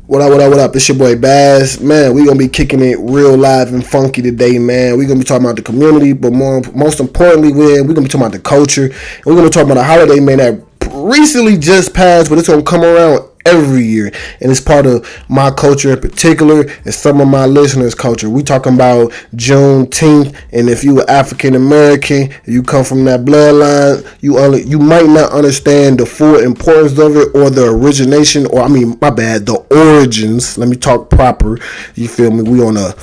What up, what up, what up? It's your boy Baz. Man, we going to be kicking it real live and funky today, man. We're going to be talking about the community, but most importantly, we're going to be talking about the culture. And we're going to talk about a holiday, man, that recently just passed, but it's going to come around every year, and it's part of my culture in particular and some of my listeners' culture. We talking about Juneteenth, and if you are African American, you come from that bloodline, you might not understand the full importance of it or the origination, or the origins. Let me talk proper. You feel me? We on a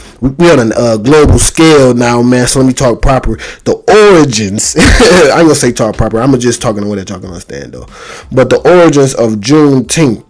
global scale now, man. So let me talk proper. The origins. I ain't gonna say talk proper. I'm just talking the way that y'all can understand though. But the origins of Juneteenth.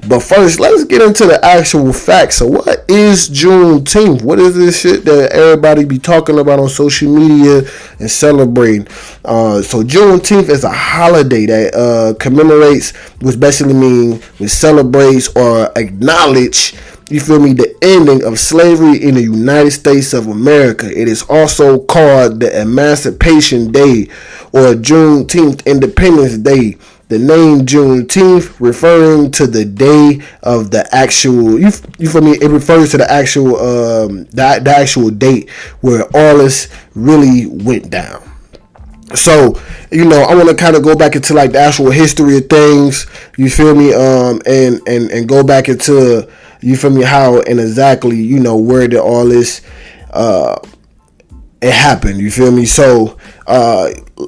But first, let's get into the actual facts. So what is Juneteenth? What is this shit that everybody be talking about on social media and celebrating? So Juneteenth is a holiday that commemorates, which basically means which celebrates or acknowledge, you feel me, the ending of slavery in the United States of America. It is also called the Emancipation Day or Juneteenth Independence Day. The name Juneteenth referring to the day of the actual, you feel me? It refers to the actual, the actual date where all this really went down. So, I want to kind of go back into like the actual history of things. You feel me? And go back into, you feel me? How and exactly, where did all this, it happened. You feel me? So,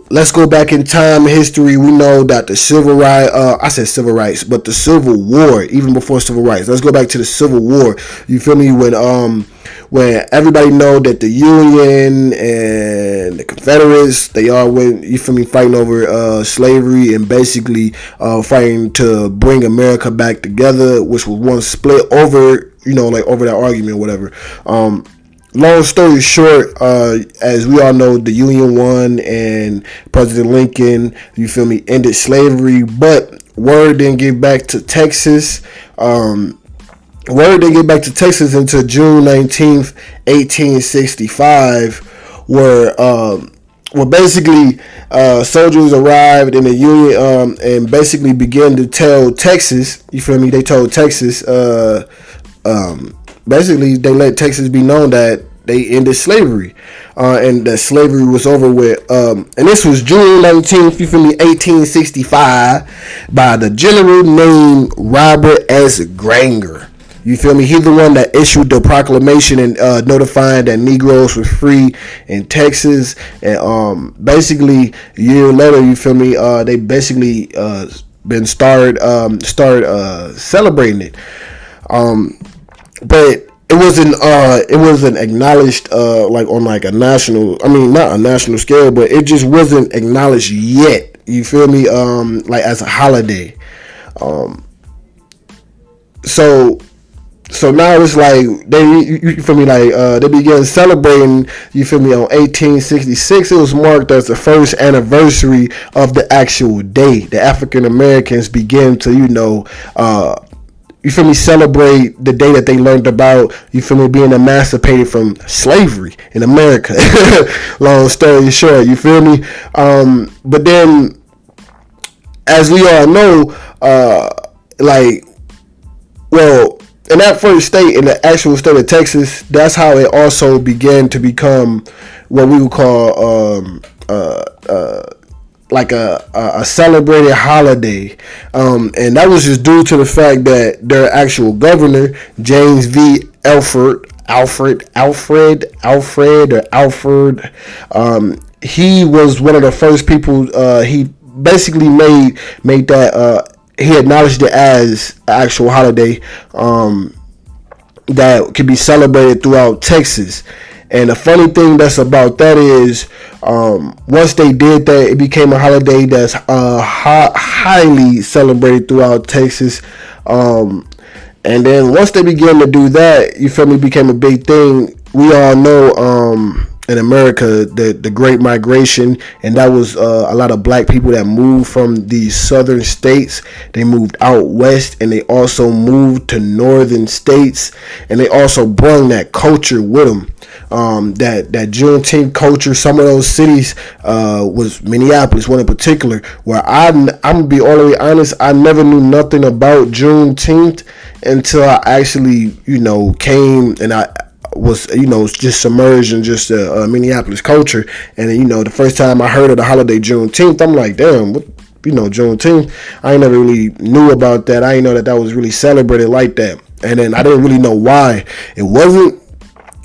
let's go back in time history. We know that the civil rights, but the Civil War, even before civil rights. Let's go back to the Civil War. You feel me? When everybody know that the Union and the Confederates, they all went, you feel me, fighting over slavery and basically fighting to bring America back together, which was once split over, over that argument or whatever. Long story short, as we all know, the Union won and President Lincoln, you feel me, ended slavery, but word didn't get back to Texas. Word didn't get back to Texas until June 19th, 1865, where basically soldiers arrived in the Union and basically began to tell Texas, you feel me, they told Texas, basically, they let Texas be known that they ended slavery, and that slavery was over with. And this was June 19th, you feel me, 1865, by the general named Robert S. Granger. You feel me? He's the one that issued the proclamation and notifying that Negroes were free in Texas. And basically, a year later, you feel me? They basically been started celebrating it. But it wasn't acknowledged like on like a national, not a national scale, but it just wasn't acknowledged yet. You feel me? Like as a holiday. So now it's like you feel me, like they began celebrating, you feel me, on 1866. It was marked as the first anniversary of the actual day. The African Americans began to, you feel me, celebrate the day that they learned about, you feel me, being emancipated from slavery in America. Long story short, you feel me? But then, as we all know, in that first state, in the actual state of Texas, that's how it also began to become what we would call like a celebrated holiday, and that was just due to the fact that their actual governor, James V. Alfred, he was one of the first people. He basically made that. He acknowledged it as an actual holiday that could be celebrated throughout Texas. And the funny thing that's about that is, once they did that, it became a holiday that's highly celebrated throughout Texas. And then once they began to do that, you feel me, became a big thing. We all know in America the Great Migration, and that was a lot of black people that moved from the southern states. They moved out west, and they also moved to northern states, and they also brought that culture with them. that Juneteenth culture. Some of those cities was Minneapolis, one in particular, where I'm gonna be all the way honest. I never knew nothing about Juneteenth until I actually, came and I was, just submerged in just Minneapolis culture. And the first time I heard of the holiday Juneteenth, I'm like, damn, what? Juneteenth, I never really knew about that. I didn't know that was really celebrated like that. And then I didn't really know why it wasn't.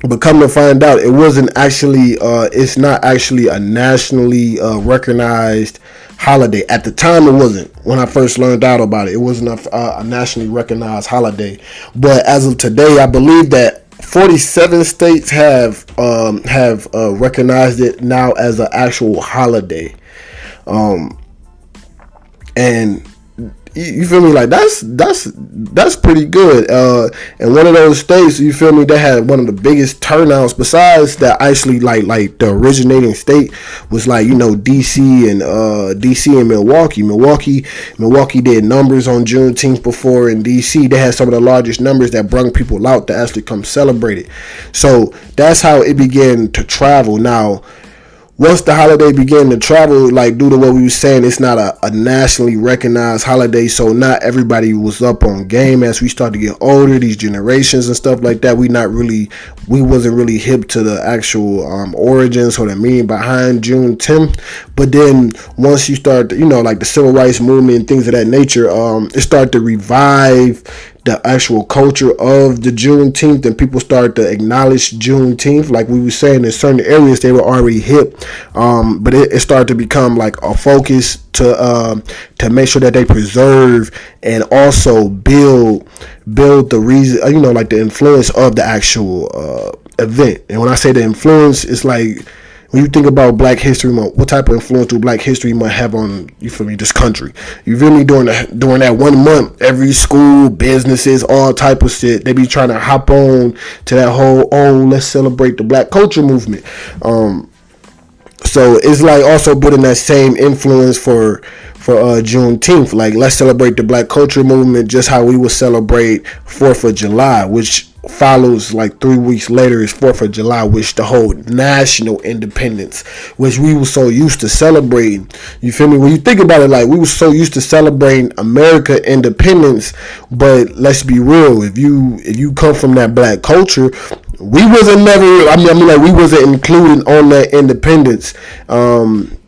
But come to find out, it wasn't actually, it's not actually a nationally recognized holiday. At the time, it wasn't. When I first learned out about it, it wasn't a nationally recognized holiday. But as of today, I believe that 47 states have recognized it now as an actual holiday. And you feel me? Like that's pretty good. And one of those states, you feel me, that had one of the biggest turnouts. Besides that, actually, like the originating state was like DC and Milwaukee. Milwaukee did numbers on Juneteenth before. In DC, they had some of the largest numbers that brung people out to actually come celebrate it. So that's how it began to travel. Now, once the holiday began to travel, like due to what we were saying, it's not a nationally recognized holiday, so not everybody was up on game. As we start to get older, these generations and stuff like that, we wasn't really hip to the actual origins or the meaning behind Juneteenth. But then once you start, like the civil rights movement and things of that nature, it started to revive the actual culture of the Juneteenth, and people start to acknowledge Juneteenth. Like we were saying, in certain areas they were already hip, but it started to become like a focus to make sure that they preserve and also build the reason, like the influence of the actual event. And when I say the influence, it's like, when you think about Black History Month, what type of influence do Black History Month have on, you feel me, this country? You feel me? During that 1 month, every school, businesses, all type of shit, they be trying to hop on to that whole, let's celebrate the Black culture movement. So it's like also building that same influence for Juneteenth. Like, let's celebrate the Black culture movement just how we would celebrate 4th of July, which follows like 3 weeks later is 4th of July, which the whole national independence, which we were so used to celebrating. You feel me? When you think about it, like we were so used to celebrating America independence, but let's be real, if you come from that Black culture, we wasn't never, I mean like we wasn't included on that independence,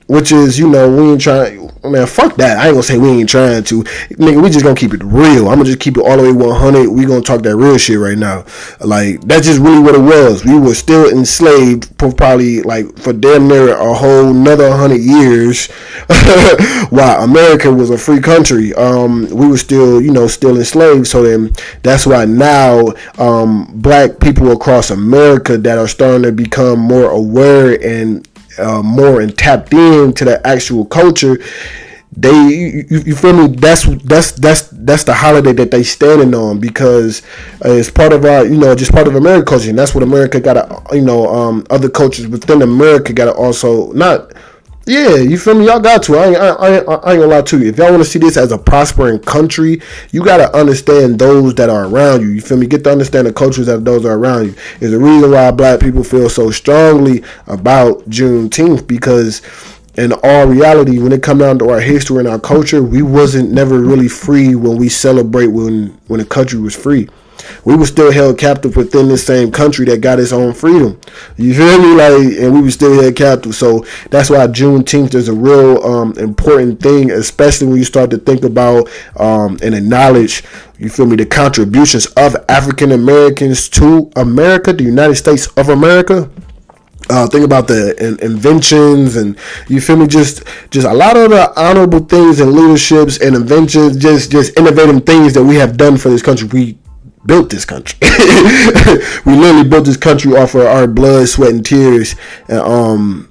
which is, we ain't trying, man, fuck that. I ain't gonna say we ain't trying to. Nigga, we just gonna keep it real. I'm gonna just keep it all the way 100. We gonna talk that real shit right now. Like, that's just really what it was. We were still enslaved for probably, like, for damn near a whole another 100 years while America was a free country. We were still, still enslaved. So then that's why now Black people across America that are starting to become more aware and more and tapped into the actual culture, you feel me, that's the holiday that they standing on, because it's part of our, just part of American culture, and that's what America gotta, other cultures within America gotta also, not, yeah, you feel me, y'all got to, I ain't gonna lie to you, if y'all want to see this as a prospering country, you gotta understand those that are around you. You feel me? Get to understand the cultures that those are around you. There's a reason why Black people feel so strongly about Juneteenth, because in all reality, when it comes down to our history and our culture, we wasn't never really free when we celebrate when the country was free. We were still held captive within this same country that got its own freedom. You feel me? Like, and we were still held captive. So that's why Juneteenth is a real important thing, especially when you start to think about and acknowledge, you feel me, the contributions of African Americans to America, the United States of America. Think about the inventions, and you feel me, just a lot of the honorable things and leaderships and inventions, just innovative things that we have done for this country. We built this country. We literally built this country off of our blood, sweat, and tears. And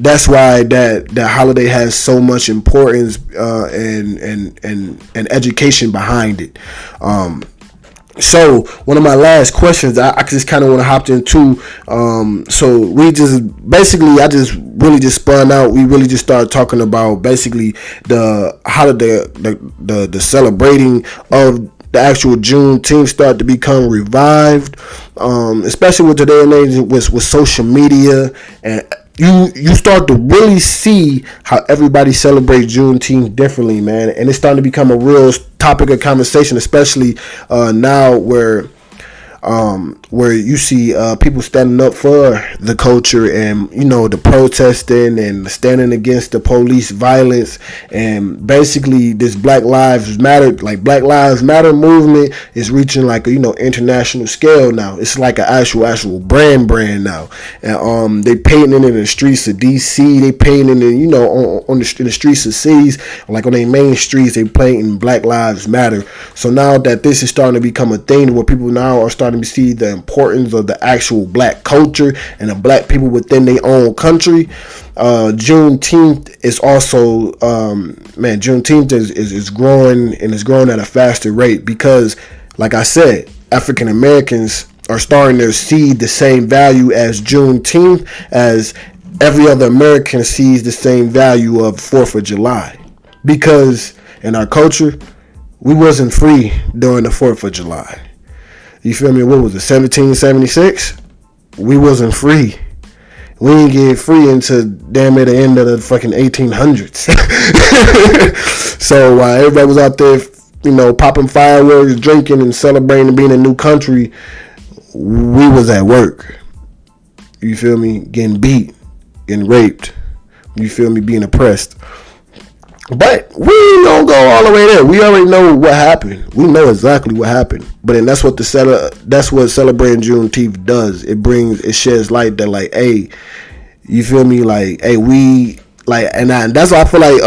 that's why that holiday has so much importance and education behind it. So one of my last questions I just kind of want to hop into. So we just basically, I just really just spun out. We really just started talking about basically the holiday, the celebrating of the actual Juneteenth start to become revived, especially with today and age with social media, and you start to really see how everybody celebrates Juneteenth differently, man. And it's starting to become a real topic of conversation, especially now where you see people standing up for the culture, and the protesting and standing against the police violence, and basically this Black Lives Matter movement is reaching like a international scale now. It's like an actual brand now, and they painting it in the streets of DC, they painting it in the streets of cities, like on their main streets they painting Black Lives Matter. So now that this is starting to become a thing where people now are starting to see the importance of the actual black culture and the black people within their own country, Juneteenth is also Juneteenth is growing, and it's growing at a faster rate because, like I said, African Americans are starting to see the same value as Juneteenth as every other American sees the same value of 4th of July, because in our culture we wasn't free during the 4th of July. You feel me? What was it, 1776? We wasn't free. We didn't get free until damn near the end of the fucking 1800s. So while everybody was out there, popping fireworks, drinking, and celebrating being a new country, we was at work. You feel me? Getting beat, getting raped. You feel me? Being oppressed. But we ain't gonna go all the way there. We already know what happened. We know exactly what happened. But then that's what celebrating Juneteenth does. It sheds light that, like, hey, you feel me? Like, hey, we like, and that's why I feel like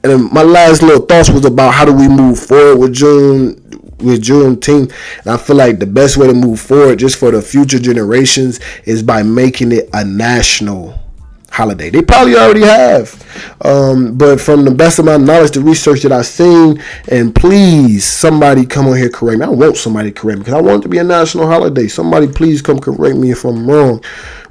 and my last little thoughts was about how do we move forward with Juneteenth. And I feel like the best way to move forward just for the future generations is by making it a national holiday. They probably already have, but from the best of my knowledge, the research that I've seen, and please somebody come on here correct me. I want somebody to correct me because I want it to be a national holiday. Somebody please come correct me if I'm wrong.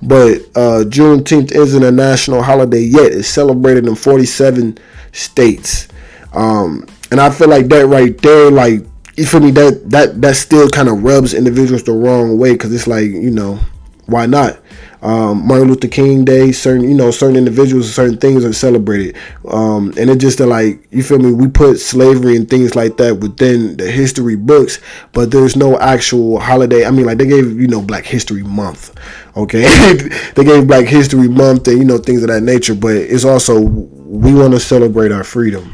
But Juneteenth isn't a national holiday yet. It's celebrated in 47 states, and I feel like that right there, like, you feel me, that still kind of rubs individuals the wrong way, because it's like, why not? Martin Luther King Day, certain individuals, certain things are celebrated, and it just like, you feel me, we put slavery and things like that within the history books, but there's no actual holiday. I mean, like, they gave Black History Month, okay? They gave Black History Month and things of that nature, but it's also, we want to celebrate our freedom.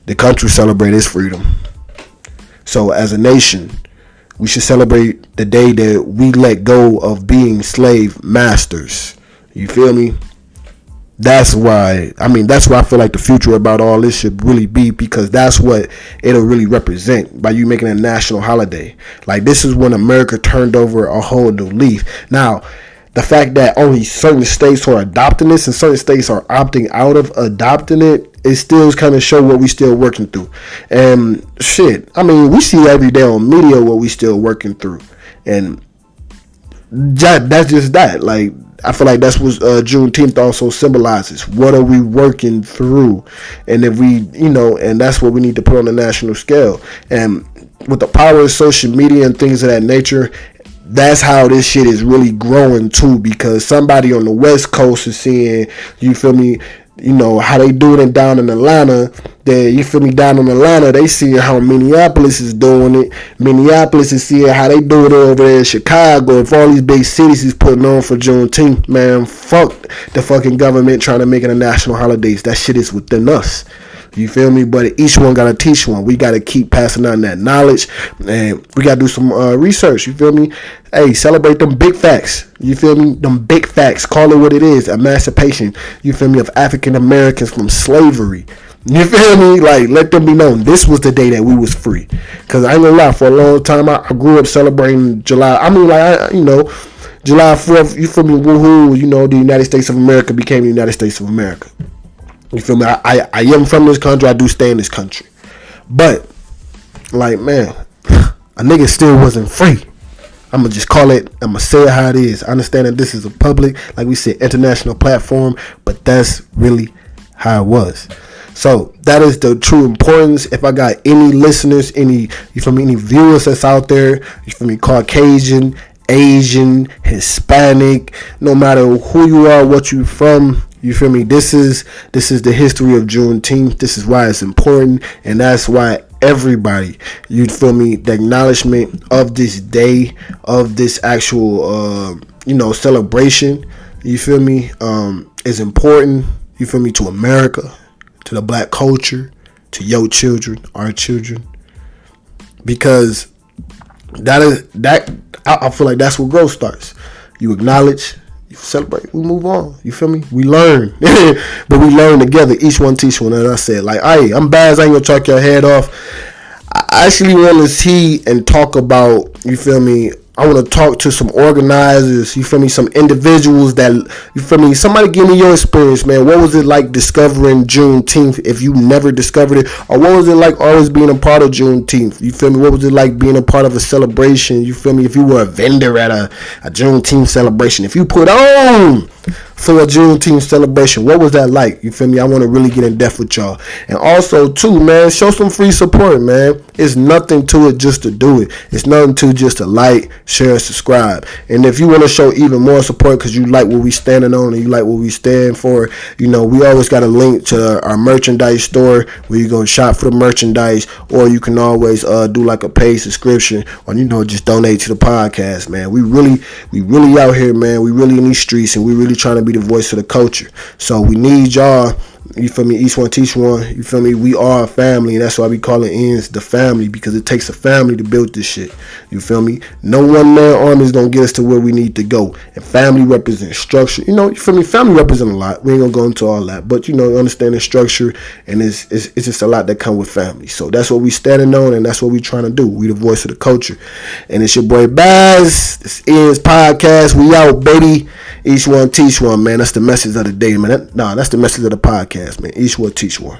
The country celebrate its freedom. So as a nation, we should celebrate the day that we let go of being slave masters. You feel me? That's why I feel like the future about all this should really be, because that's what it'll really represent by you making a national holiday. Like, this is when America turned over a whole new leaf. Now, the fact that only certain states are adopting this and certain states are opting out of adopting it, it still kind of show what we still working through. And shit, I mean, we see every day on media what we still working through. And that's just that. Like, I feel like that's what Juneteenth also symbolizes. What are we working through? And if we, and that's what we need to put on the national scale. And with the power of social media and things of that nature, that's how this shit is really growing too, because somebody on the West Coast is seeing, you feel me, how they do it down in Atlanta. Down in Atlanta, they see how Minneapolis is doing it. Minneapolis is seeing how they do it over there in Chicago. If all these big cities is putting on for Juneteenth, man, fuck the fucking government trying to make it a national holiday. That shit is within us. You feel me? But each one gotta teach one. We gotta keep passing on that knowledge, and we gotta do some research. You feel me? Hey, celebrate them big facts. You feel me? Them big facts. Call it what it is. Emancipation. You feel me? Of African Americans from slavery. You feel me? Like, let them be known. This was the day that we was free. Cause I ain't gonna lie. For a long time, I grew up celebrating July. I mean, like, July 4th. You feel me? Woohoo! The United States of America became the United States of America. You feel me? I am from this country. I do stay in this country. But, like, man, a nigga still wasn't free. I'm going to just call it, I'm going to say it how it is. I understand that this is a public, like we said, international platform, but that's really how it was. So that is the true importance. If I got any listeners, any viewers that's out there, you feel me, Caucasian, Asian, Hispanic, no matter who you are, what you from, you feel me, this is the history of Juneteenth. This is why it's important, and that's why everybody, you feel me, the acknowledgement of this day, of this actual celebration, you feel me, is important, you feel me, to America, to the black culture, to your children, our children, because I feel like that's where growth starts. You acknowledge, you celebrate, we move on. You feel me? We learn. But we learn together. Each one teach one. As I said, like, hey, I'm bad. I ain't gonna talk your head off. I actually want to see and talk about, you feel me, I want to talk to some organizers, you feel me, some individuals that, you feel me, somebody give me your experience, man. What was it like discovering Juneteenth if you never discovered it? Or what was it like always being a part of Juneteenth? You feel me? What was it like being a part of a celebration? You feel me? If you were a vendor at a Juneteenth celebration, if you put on for a Juneteenth celebration, what was that like? You feel me? I want to really get in depth with y'all. And also, too, man, show some free support, man. It's nothing to it just to do it. It's nothing to just to like, share, and subscribe. And if you want to show even more support because you like what we standing on and you like what we stand for, you know, we always got a link to our merchandise store where you go shop for the merchandise, or you can always do like a paid subscription, or, you know, just donate to the podcast, man. We really out here, man. We really in these streets, and we really trying to be the voice of the culture. So we need y'all. You feel me? Each one teach one. You feel me? We are a family, and that's why we call it ends the family, because it takes a family to build this shit. You feel me? No one man army is gonna get us to where we need to go. And family represents structure. You know, you feel me? Family represents a lot. We ain't gonna go into all that, but you know, understand the structure, and it's just a lot that come with family. So that's what we standing on, and that's what we trying to do. We the voice of the culture, and it's your boy Baz. This is podcast. We out, baby. Each one teach one, man. That's the message of the day, man. That's the message of the podcast, man. Each one teach one.